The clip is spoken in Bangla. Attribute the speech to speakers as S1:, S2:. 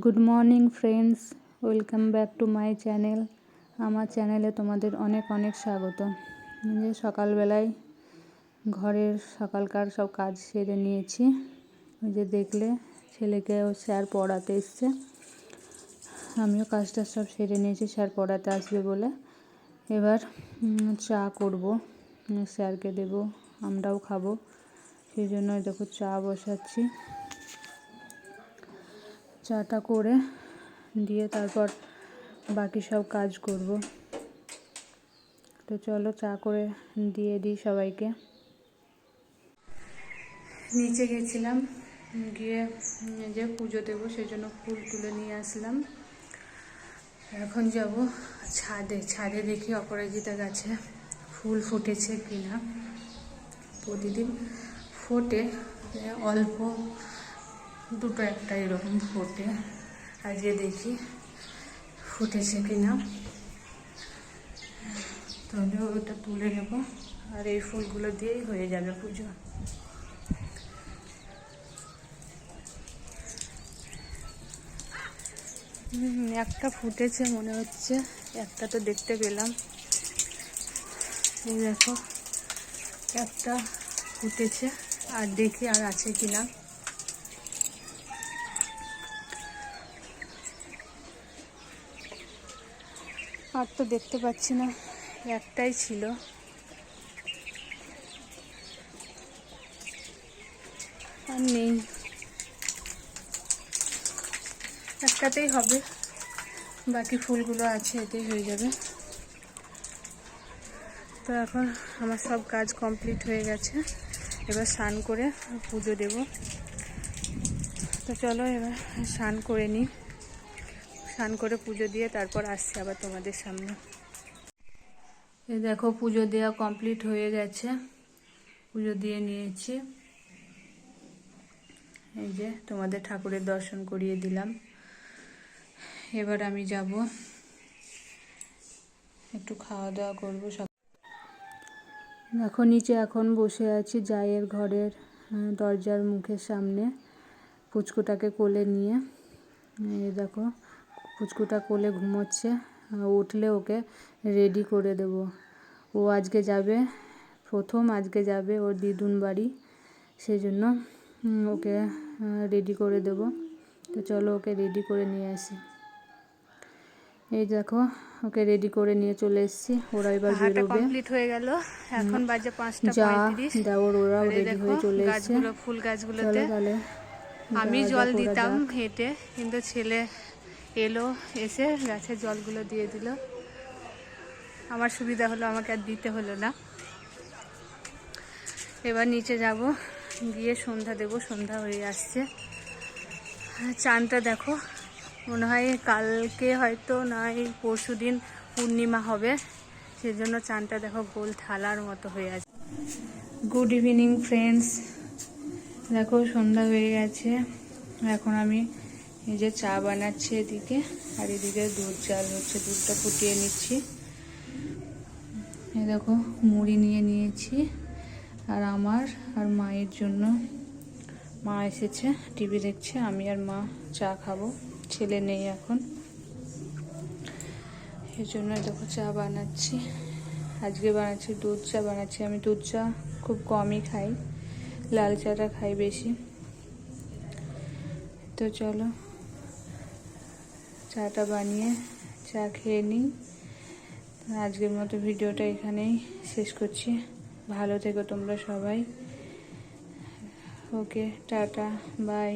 S1: Good morning friends, welcome back to my channel. আমার চ্যানেলে তোমাদের অনেক অনেক স্বাগত। যে সকালবেলায় ঘরের সকালকার সব কাজ সেরে নিয়েছি। ওই যে দেখলে ছেলেকে ও স্যার পড়াতে এসছে, আমিও কাজটা সব সেরে নিয়েছি স্যার পড়াতে আসবে বলে। এবার চা করব, স্যারকে দেব, আমরাও খাবো, সেই জন্য দেখো চা বসাচ্ছি। চাটা করে দিয়ে তারপর বাকি সব কাজ করব। তো চলো চা করে দিয়ে দিই সবাইকে। নিচে গেছিলাম, গিয়ে যে পুজো দেবো সেই জন্য ফুল তুলে নিয়ে আসলাম। এখন যাব ছাদে দেখি অপরাজিতা গাছে ফুল ফুটেছে কিনা। প্রতিদিন ফোটে, অল্প দুটো একটা এরকম ফোটে, আজকে দেখি ফুটেছে কিনা। তাহলে ওটা তুলে নেব, আর এই ফুলগুলো দিয়েই হয়ে যাবে পুজো। একটা ফুটেছে মনে হচ্ছে, একটা তো দেখতে পেলাম। এই দেখো একটা ফুটেছে, আর দেখি আর আছে কিনা। আর তো দেখতে পাচ্ছি না, একটাই ছিল। আর নেই, একটাতেই হবে, বাকি ফুলগুলো আছে এতেই হয়ে যাবে। তো এখন আমার সব কাজ কমপ্লিট হয়ে গেছে, এবার স্নান করে পুজো দেব। তো চলো এবার স্নান করে নিই, স্নান করে পুজো দিয়ে তারপর আসছি আবার তোমাদের সামনে। এই দেখো পুজো দেওয়া কমপ্লিট হয়ে গেছে, পুজো দিয়ে নিয়েছি। এই যে তোমাদের ঠাকুরের দর্শন করিয়ে দিলাম। এবার আমি যাব একটু খাওয়া দাওয়া করবো। দেখো নিচে এখন বসে আছি জায়ের ঘরের দরজার মুখের সামনে, পুচকুটাকে কোলে নিয়ে। এই দেখো পুচকুটা কোলে ঘুমোচ্ছে, উঠলে ওকে রেডি করে দেব। ও আজকে যাবে, আজকে যাবে ওর দিদুন বাড়ি, সেই জন্য ওকে রেডি করে দেব। তো চলো ওকে রেডি করে নিয়ে আসি। এই দেখো ওকে রেডি করে নিয়ে চলে এসেছি, ওরা এবার বেরোবে। কমপ্লিট হয়ে গেল, এখন বাজে 5:35। দেওর ওরাও রেডি হয়ে চলে এসেছে। ফুল গাছগুলোতে তাহলে আমি জল দিতাম হেঁটে, কিন্তু ছেলে এলো, এসে গাছের জলগুলো দিয়ে দিল। আমার সুবিধা হলো, আমাকে আর দিতে হলো না। এবার নিচে যাব, গিয়ে সন্ধ্যা দেব, সন্ধ্যা হয়ে আসছে। চাঁদটা দেখো, মনে হয় কালকে হয়তো নয় পরশু দিন পূর্ণিমা হবে, সেজন্য চাঁদটা দেখো গোল থালার মতো হয়ে আছে। গুড ইভিনিং ফ্রেন্ডস, দেখো সন্ধ্যা হয়ে গেছে। এখন আমি এই যে চা বানাচ্ছি এদিকে, আর এদিকে দুধ জাল হচ্ছে, দুধটা ফুটিয়ে নিচ্ছি। এই দেখো মুড়ি নিয়ে নিয়েছি, আর আমার আর মায়ের জন্য। মা এসেছে, টিভি দেখছে, আমি আর মা চা খাবো, ছেলে নেই এখন, এই জন্য দেখো চা বানাচ্ছি। আজকে বানাচ্ছি দুধ চা বানাচ্ছি। আমি দুধ চা খুব কমই খাই, লাল চাটা খাই বেশি। তো চলো চাটা বানিয়ে চা খেয়ে নিই। আজকের মতো ভিডিওটা এখানেই শেষ করছি। ভালো থেকো তোমরা সবাই। ওকে, টাটা, বাই।